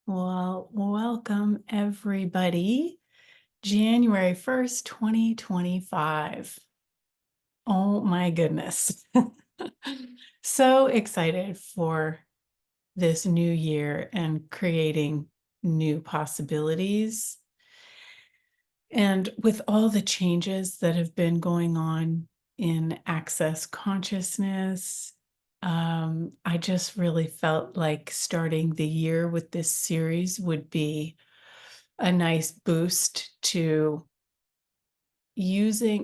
Well, welcome everybody. January 1st, 2025. Oh my goodness. So excited for this new year and creating new possibilities. And with all the changes that have been going on in access consciousness, I just really felt like starting the year with this series would be a nice boost to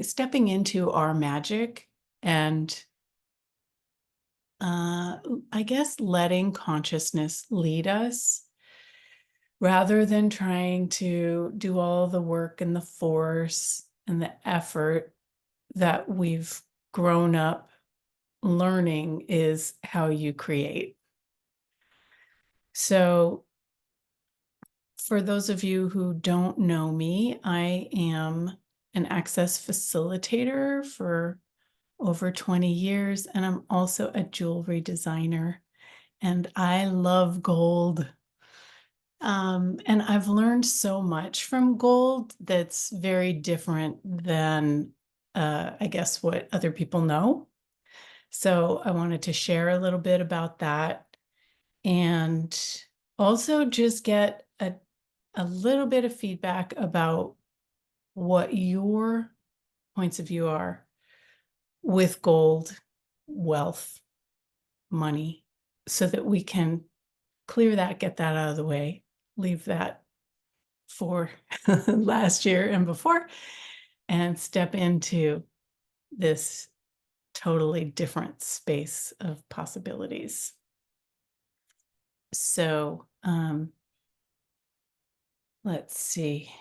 stepping into our magic and I guess letting consciousness lead us rather than trying to do all the work and the force and the effort that we've grown up learning is how you create. So, for those of you who don't know me, I am an access facilitator for over 20 years, and I'm also a jewelry designer, and I love gold. And I've learned so much from gold that's very different than, I guess, what other people know. So I wanted to share a little bit about that and also just get a little bit of feedback about what your points of view are with gold, wealth, money, so that we can clear that, get that out of the way, leave that for last year and before, and step into this totally different space of possibilities. So, let's see.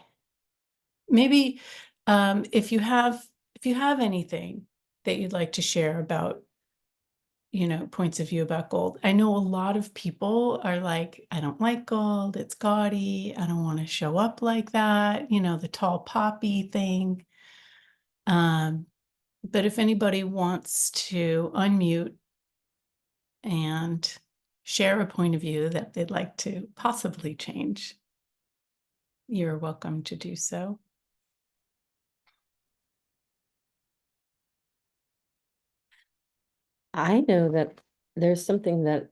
Maybe if you have anything that you'd like to share about points of view about gold. I know a lot of people are like, I don't like gold, it's gaudy, I don't want to show up like that, the tall poppy thing. But if anybody wants to unmute and share a point of view that they'd like to possibly change, you're welcome to do so. I know that there's something that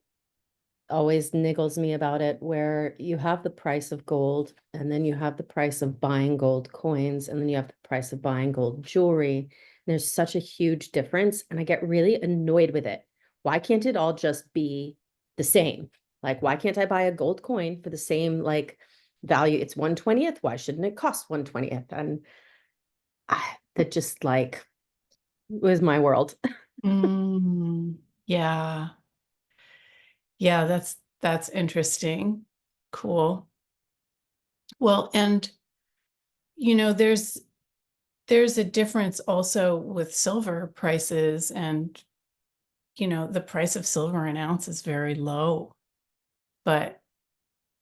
always niggles me about it, where you have the price of gold, and then you have the price of buying gold coins, and then you have the price of buying gold jewelry. There's such a huge difference, and I get really annoyed with it. Why can't it all just be the same? Like, why can't I buy a gold coin for the same value? It's 1/20th. Why shouldn't it cost 1/20th? And that just was my world. Yeah. Yeah, that's interesting. Cool. Well, and there's a difference also with silver prices, and the price of silver an ounce is very low, but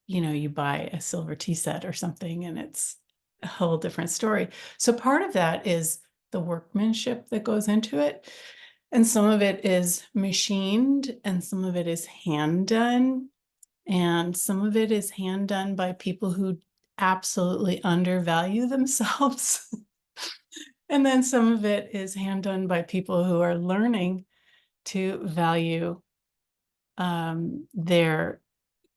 you buy a silver tea set or something and it's a whole different story. So part of that is the workmanship that goes into it, and some of it is machined and some of it is hand done, and some of it is hand done by people who absolutely undervalue themselves. And then some of it is hand done by people who are learning to value their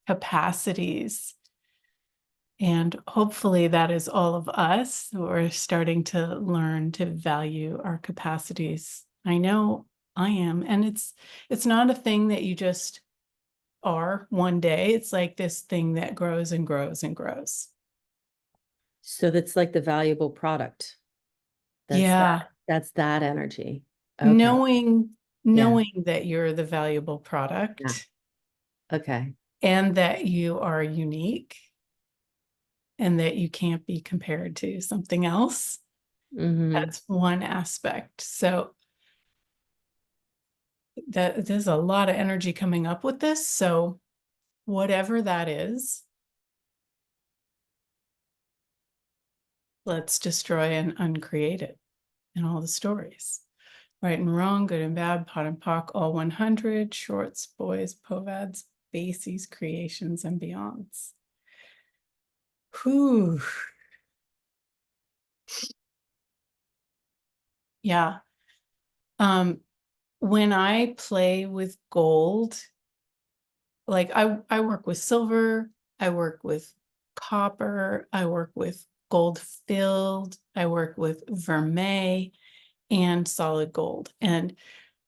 capacities. And hopefully that is all of us who are starting to learn to value our capacities. I know I am. And it's not a thing that you just are one day. It's like this thing that grows and grows and grows. So that's like the valuable product. That's Yeah. that's that energy. Okay. Knowing Yeah. knowing that you're the valuable Yeah. product Okay. and that you are unique and that you can't be compared to something else. Mm-hmm. That's one aspect. So that there's a lot of energy coming up with this. So whatever that is, let's destroy and uncreate it in all the stories. Right and wrong, good and bad, pot and pock, all 100, shorts, boys, povads, bases, creations, and beyonds. Whew. Yeah. When I play with gold, like I work with silver, I work with copper, I work with gold filled, I work with vermeil and solid gold. And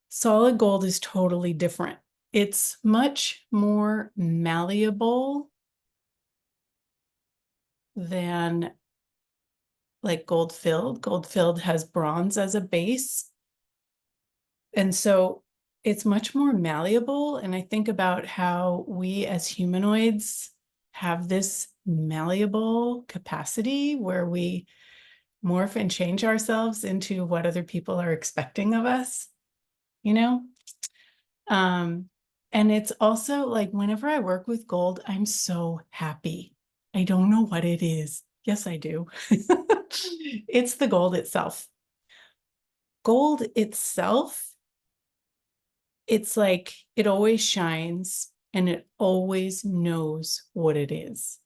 solid gold is totally different. It's much more malleable than like gold filled. Gold filled has bronze as a base. And so it's much more malleable. And I think about how we as humanoids have this malleable capacity where we morph and change ourselves into what other people are expecting of us, you know? Um, and it's also like whenever I work with gold, I'm so happy. I don't know what it is. Yes, I do. It's the gold itself. Gold itself, it's like it always shines and it always knows what it is.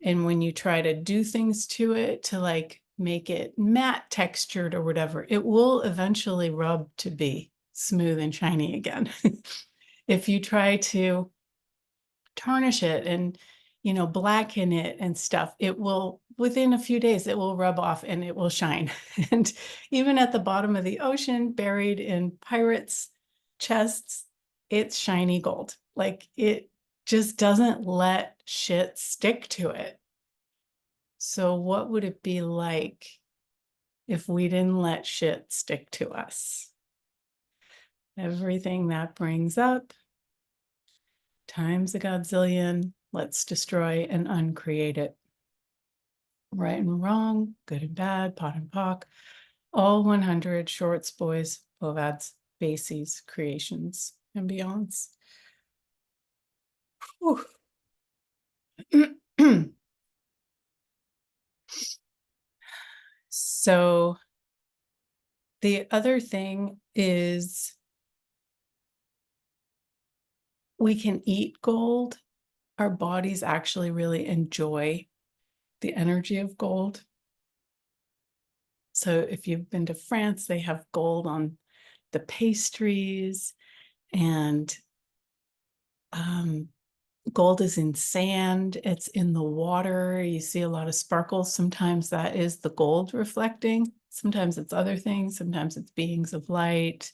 And when you try to do things to it to like make it matte textured or whatever, it will eventually rub to be smooth and shiny again. If you try to tarnish it and blacken it and stuff, it will within a few days it will rub off and it will shine. And even at the bottom of the ocean, buried in pirates' chests, it's shiny gold. Like it just doesn't let shit stick to it. So what would it be like if we didn't let shit stick to us? Everything that brings up times a godzillion, let's destroy and uncreate it. Right and wrong, good and bad, pot and pock, all 100 shorts, boys, bovads, bases, creations, and beyonds. So the other thing is we can eat gold. Our bodies actually really enjoy the energy of gold. So if you've been to France, they have gold on the pastries, and gold is in sand, it's in the water. You see a lot of sparkles. Sometimes that is the gold reflecting. Sometimes it's other things. Sometimes it's beings of light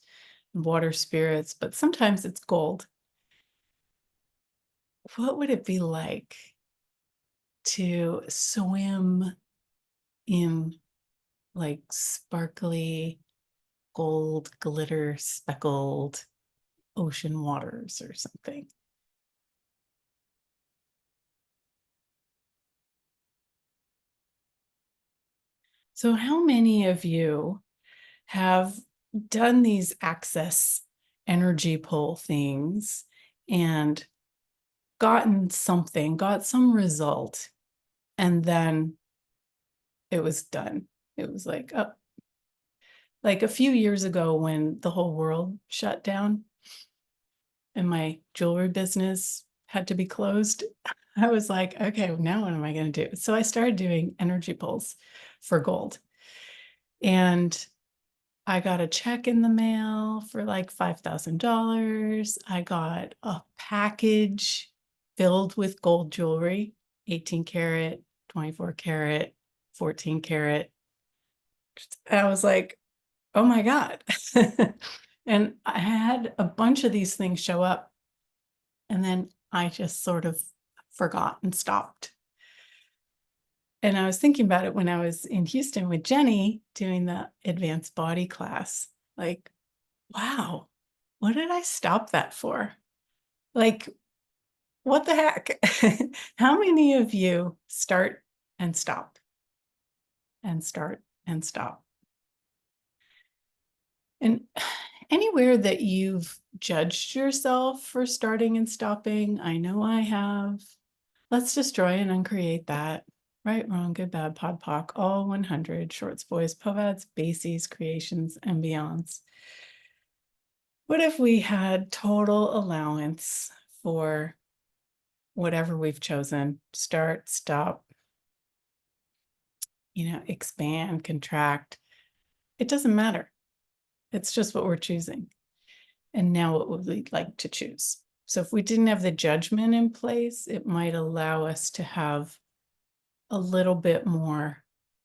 and water spirits, but sometimes it's gold. What would it be like to swim in like sparkly gold glitter speckled ocean waters or something? So how many of you have done these access energy pull things and gotten something, got some result, and then it was done? It was like, oh, like a few years ago when the whole world shut down and my jewelry business had to be closed, I was like, okay, now what am I going to do? So I started doing energy pulls for gold. And I got a check in the mail for like $5,000. I got a package filled with gold jewelry, 18 karat, 24 karat, 14 karat. I was like, oh my God. And I had a bunch of these things show up, and then I just sort of forgot and stopped. And I was thinking about it when I was in Houston with Jenny doing the advanced body class. Like, wow, what did I stop that for? Like, what the heck? How many of you start and stop and start and stop? And anywhere that you've judged yourself for starting and stopping, I know I have. Let's destroy and uncreate that. Right, wrong, good, bad, pod, poc, all 100 shorts, boys, povads, bases, creations, and beyonds. What if we had total allowance for whatever we've chosen? Start, stop, expand, contract. It doesn't matter. It's just what we're choosing. And now what would we like to choose? So if we didn't have the judgment in place, it might allow us to have a little bit more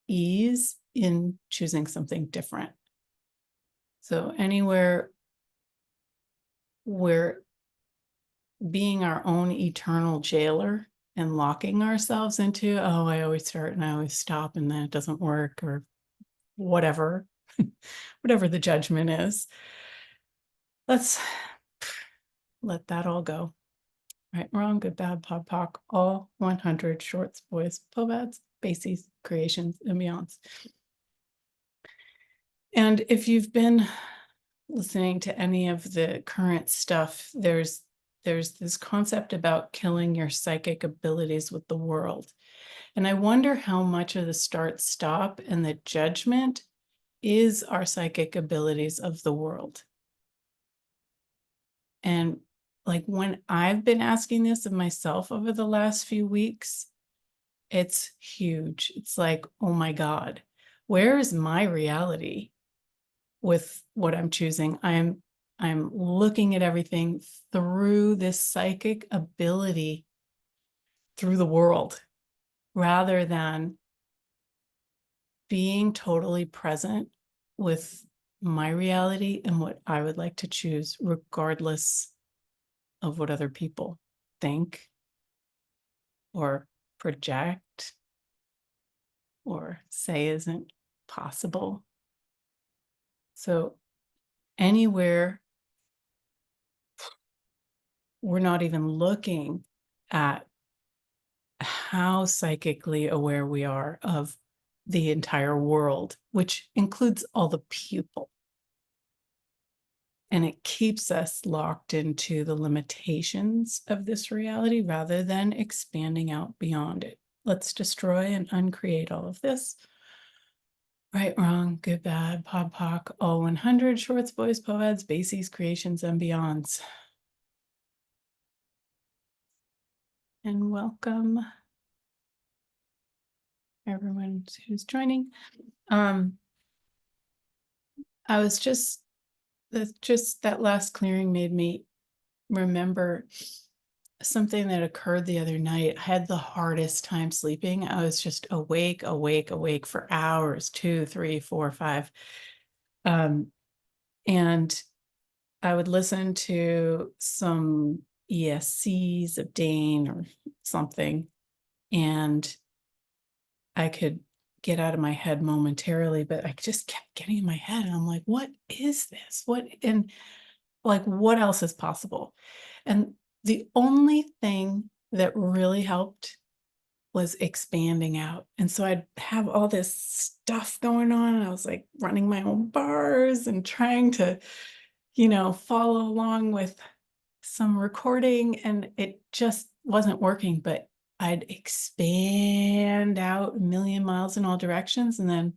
ease in choosing something different. So anywhere we're being our own eternal jailer and locking ourselves into, oh, I always start and I always stop and then it doesn't work, or whatever, whatever the judgment is. Let's let that all go. Right, wrong, good, bad, pod, poc, all 100 shorts, boys, povads, basies, creations, and beyonds. And if you've been listening to any of the current stuff, there's this concept about killing your psychic abilities with the world. And I wonder how much of the start stop and the judgment is our psychic abilities of the world. And like when I've been asking this of myself over the last few weeks, it's huge. It's like, oh my God, where is my reality with what I'm choosing? I'm looking at everything through this psychic ability through the world rather than being totally present with my reality and what I would like to choose, regardless of what other people think or project or say isn't possible. So anywhere we're not even looking at how psychically aware we are of the entire world, which includes all the people. And it keeps us locked into the limitations of this reality rather than expanding out beyond it. Let's destroy and uncreate all of this. Right, wrong, good, bad, pod, poc, all 100 shorts, boys, poads, basies, creations, and beyonds. And welcome everyone who's joining. I was just that last clearing made me remember something that occurred the other night. I had the hardest time sleeping. I was just awake for hours, 2, 3, 4, 5. And I would listen to some ESCs of Dane or something, and I could get out of my head momentarily, but I just kept getting in my head. And I'm like, what is this? And like, what else is possible? And the only thing that really helped was expanding out. And so I'd have all this stuff going on. And I was like running my own bars and trying to, follow along with some recording, and it just wasn't working. But I'd expand out a million miles in all directions. And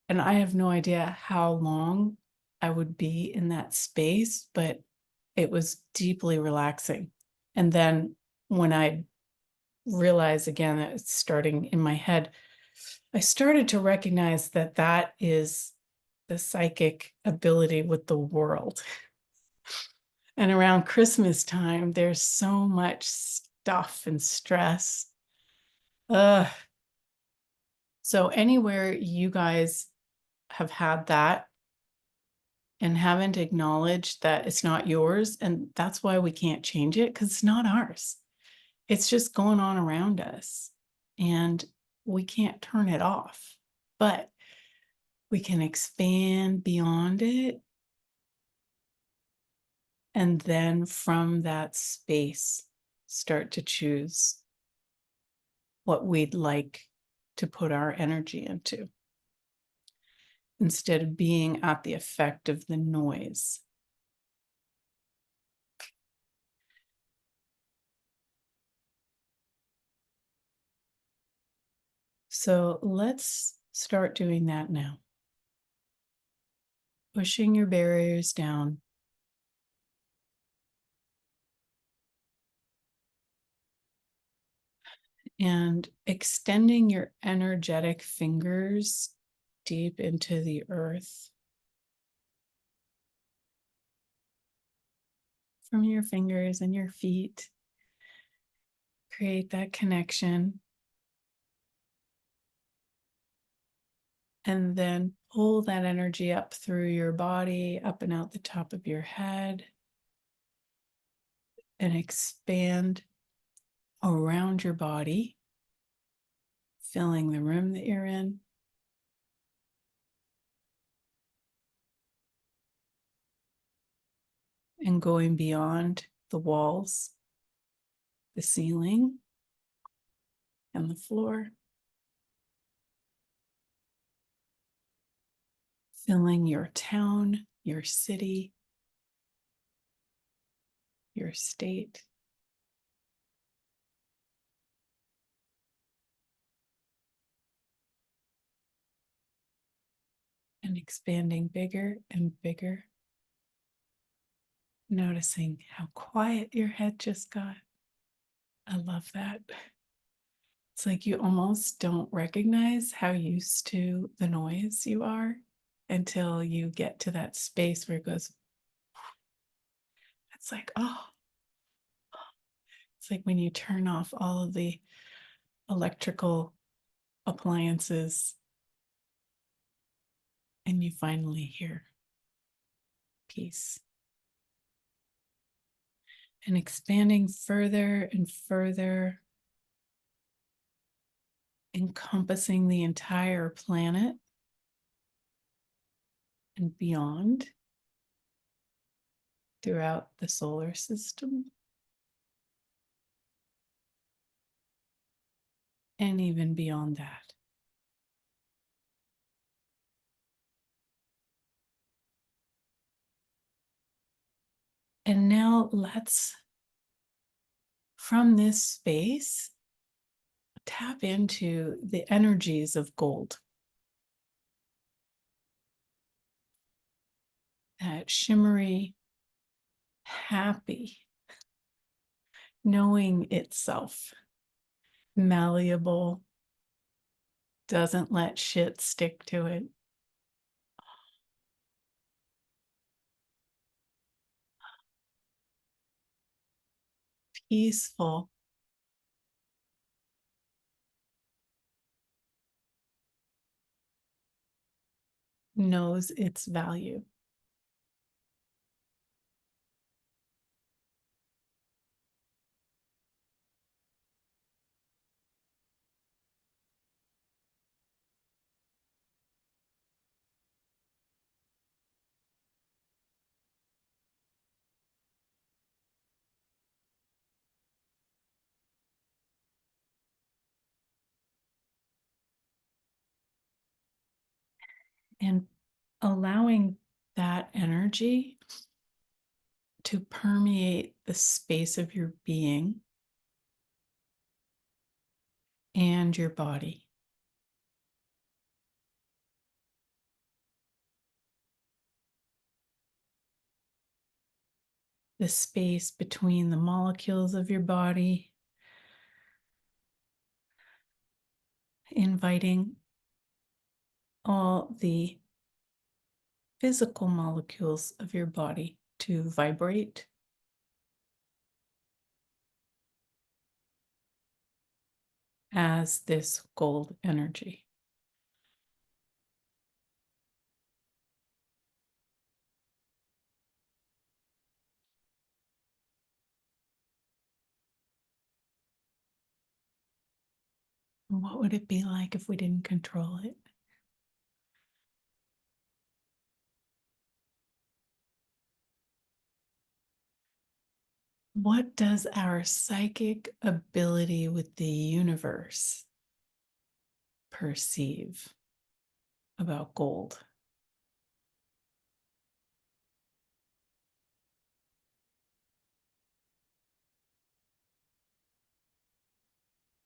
I have no idea how long I would be in that space, but it was deeply relaxing. And then when I realized again that it's starting in my head, I started to recognize that that is the psychic ability with the world. And around Christmas time, there's so much stuff and stress. So anywhere you guys have had that and haven't acknowledged that it's not yours, and that's why we can't change it, because it's not ours. It's just going on around us, and we can't turn it off, but we can expand beyond it. And then from that space, start to choose what we'd like to put our energy into instead of being at the effect of the noise. So let's start doing that now. Pushing your barriers down. and extending your energetic fingers deep into the earth. From your fingers and your feet, create that connection. And then pull that energy up through your body, up and out the top of your head, and expand around your body, filling the room that you're in. And going beyond the walls, the ceiling, and the floor. Filling your town, your city, your state. And expanding bigger and bigger. Noticing how quiet your head just got. I love that. It's like you almost don't recognize how used to the noise you are until you get to that space where it goes, it's like, oh, it's like when you turn off all of the electrical appliances and you finally hear peace. And expanding further and further, encompassing the entire planet and beyond throughout the solar system and even beyond that. And now let's, from this space, tap into the energies of gold. That shimmery, happy, knowing itself, malleable, doesn't let shit stick to it. Peaceful, knows its value. And allowing that energy to permeate the space of your being and your body. The space between the molecules of your body, inviting all the physical molecules of your body to vibrate as this gold energy. What would it be like if we didn't control it? What does our psychic ability with the universe perceive about gold?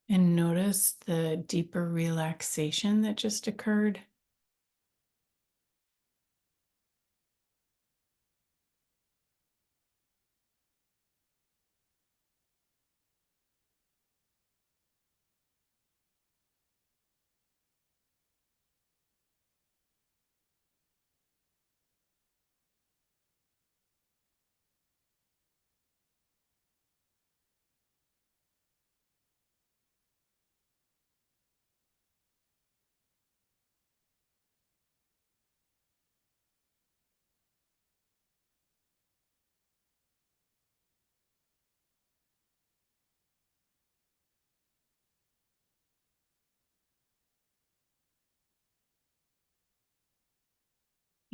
And notice the deeper relaxation that just occurred.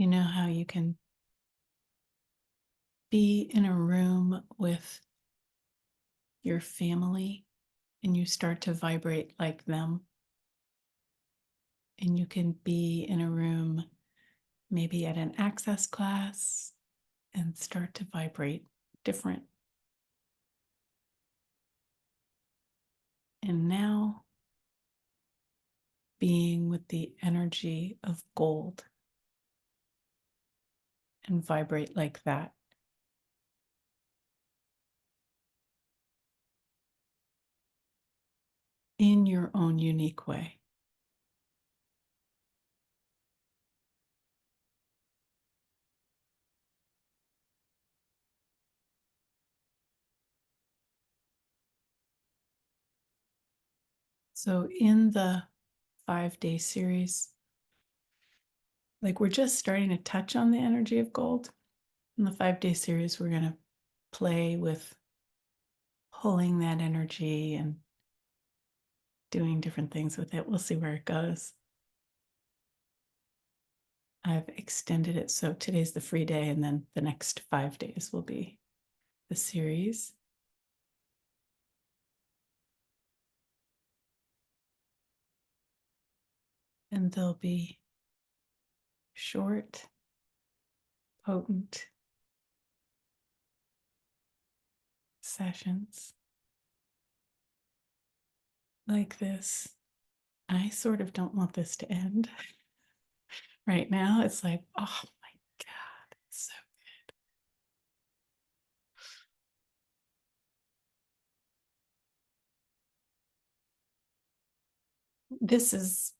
You know how you can be in a room with your family and you start to vibrate like them? And you can be in a room, maybe at an access class, and start to vibrate different. And now being with the energy of gold and vibrate like that. In your own unique way. So, in the 5-day series, like we're just starting to touch on the energy of gold. In the 5-day series, we're going to play with pulling that energy and doing different things with it. We'll see where it goes. I've extended it. So today's the free day, and then the next 5 days will be the series. And they'll be short, potent sessions like this. I sort of don't want this to end right now. It's like, oh my God, it's so this is,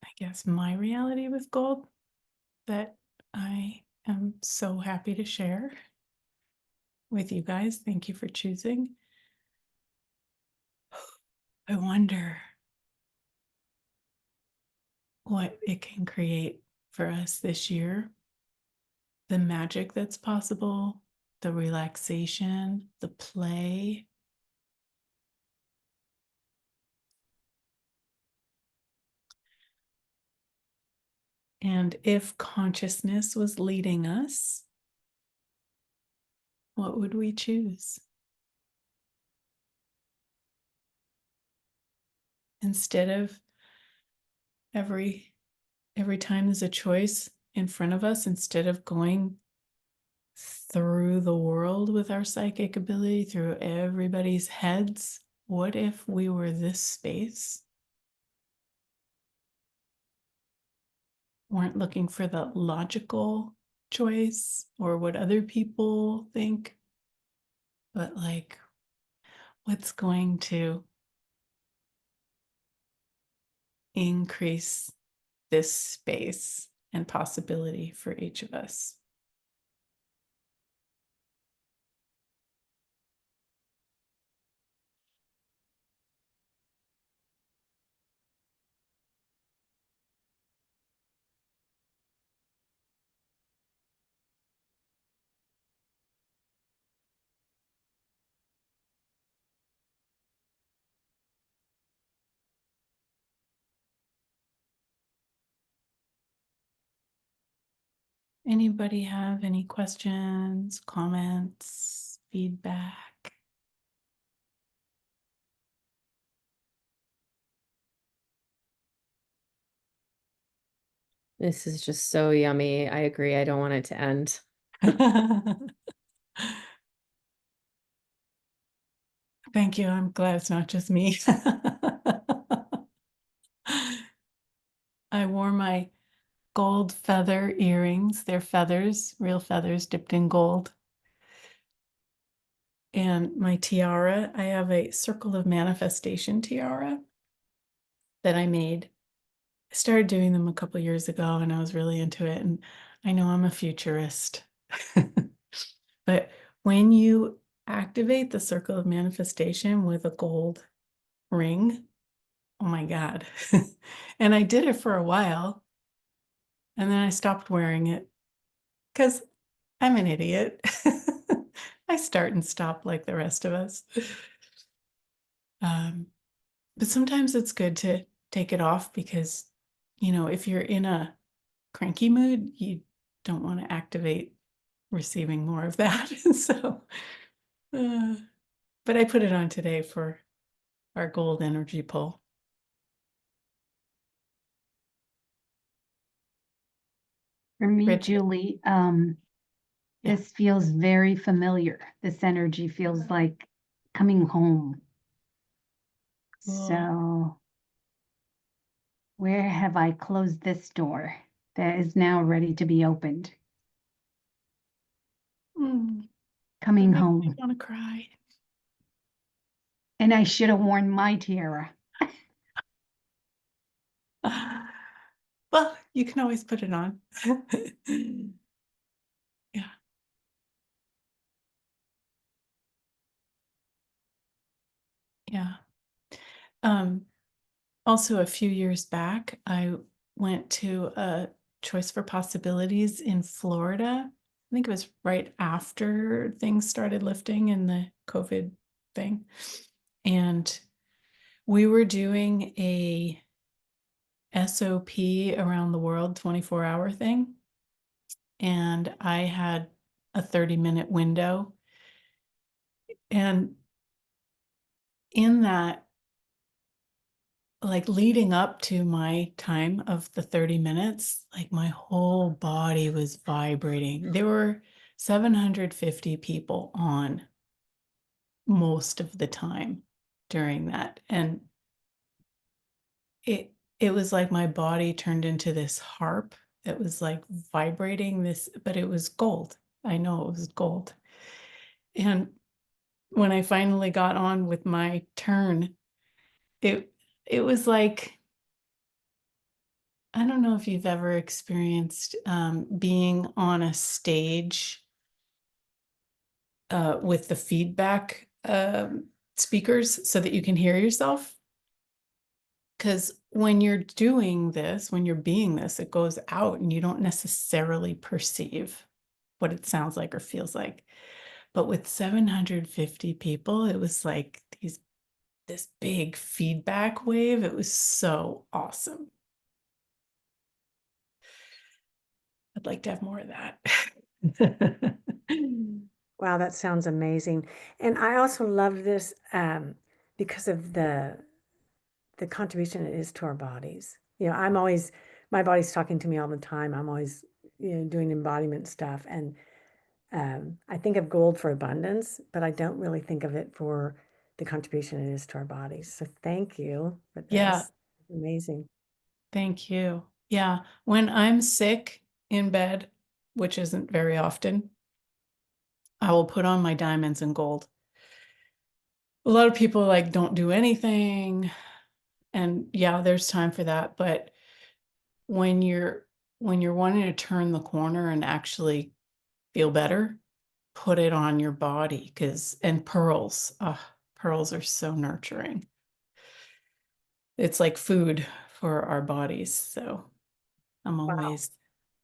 I guess, my reality with gold that I am so happy to share with you guys. Thank you for choosing. I wonder what it can create for us this year, the magic that's possible, the relaxation, the play. And if consciousness was leading us, what would we choose? Instead of every time there's a choice in front of us, instead of going through the world with our psychic ability, through everybody's heads, what if we were this space? Weren't looking for the logical choice or what other people think, but like what's going to increase this space and possibility for each of us. Anybody have any questions, comments, feedback? This is just so yummy. I agree. I don't want it to end. Thank you. I'm glad it's not just me. I wore my gold feather earrings. They're feathers, real feathers dipped in gold. And my tiara, I have a circle of manifestation tiara that I made. I started doing them a couple years ago and I was really into it. And I know I'm a futurist. But when you activate the circle of manifestation with a gold ring, oh my God. And I did it for a while and then I stopped wearing it because I'm an idiot. I start and stop like the rest of us. But sometimes it's good to take it off because, if you're in a cranky mood, you don't want to activate receiving more of that. So, uh, but I put it on today for our gold energy pull. For me, Rich, Julie, yeah. this feels very familiar. This energy feels like coming home. Cool. So, where have I closed this door that is now ready to be opened? Mm, that Coming makes me home. want to cry. And I should have worn my tiara. Well, you can always put it on. Yeah. Yeah. Um, Also, a few years back, I went to a Choice for Possibilities in Florida. I think it was right after things started lifting in the COVID thing. And we were doing a SOP around the world 24-hour thing. And I had a 30-minute window. And in that, like leading up to my time of the 30 minutes, like my whole body was vibrating. There were 750 people on most of the time during that. And it was like my body turned into this harp that was like vibrating this, but it was gold. I know it was gold. And when I finally got on with my turn, it it was like, I don't know if you've ever experienced being on a stage with the feedback speakers so that you can hear yourself. Because when you're doing this, when you're being this, it goes out and you don't necessarily perceive what it sounds like or feels like. But with 750 people, it was like this big feedback wave. It was so awesome. I'd like to have more of that. Wow, that sounds amazing. And I also love this because of the contribution it is to our bodies. I'm always, my body's talking to me all the time. I'm always, doing embodiment stuff. And I think of gold for abundance, but I don't really think of it for the contribution it is to our bodies. So thank you for Yeah, this. Amazing. thank you. Yeah, when I'm sick in bed, which isn't very often, I will put on my diamonds and gold. A lot of people like don't do anything, and yeah, there's time for that, but when you're wanting to turn the corner and actually feel better, put it on your body because and pearls, pearls are so nurturing. It's like food for our bodies, so I'm Wow, always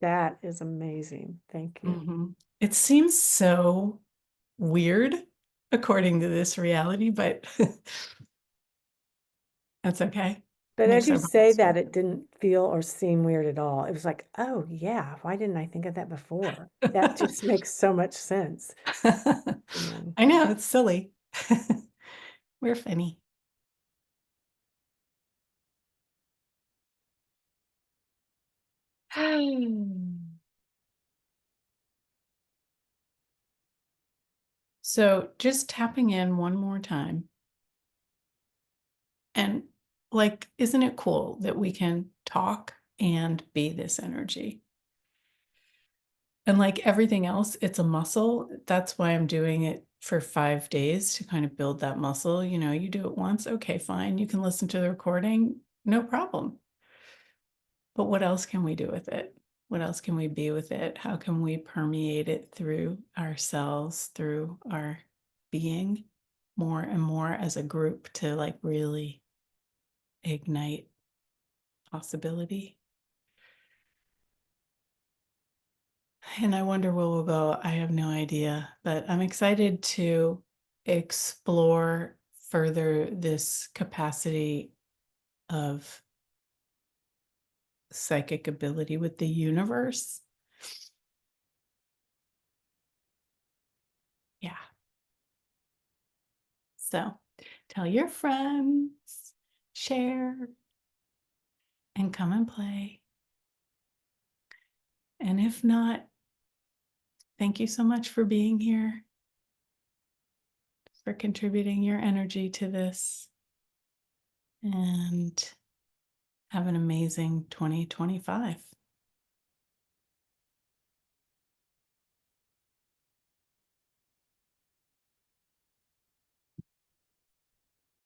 that is amazing. Thank you. It seems so weird according to this reality, but that's okay. But as Makes you our say bodies that, it didn't feel or seem weird at all. It was like, oh yeah, why didn't I think of that before? That just makes so much sense. I know, it's silly. We're funny. So just tapping in one more time. And like, isn't it cool that we can talk and be this energy? And like everything else, it's a muscle. That's why I'm doing it for 5 days to kind of build that muscle. You do it once, okay, fine. You can listen to the recording, no problem. But what else can we do with it? What else can we be with it? How can we permeate it through ourselves, through our being more and more as a group to like really ignite possibility? And I wonder where we'll go. I have no idea, but I'm excited to explore further this capacity of psychic ability with the universe. Yeah. So tell your friends, share, and come and play. And if not, thank you so much for being here, for contributing your energy to this. And have an amazing 2025.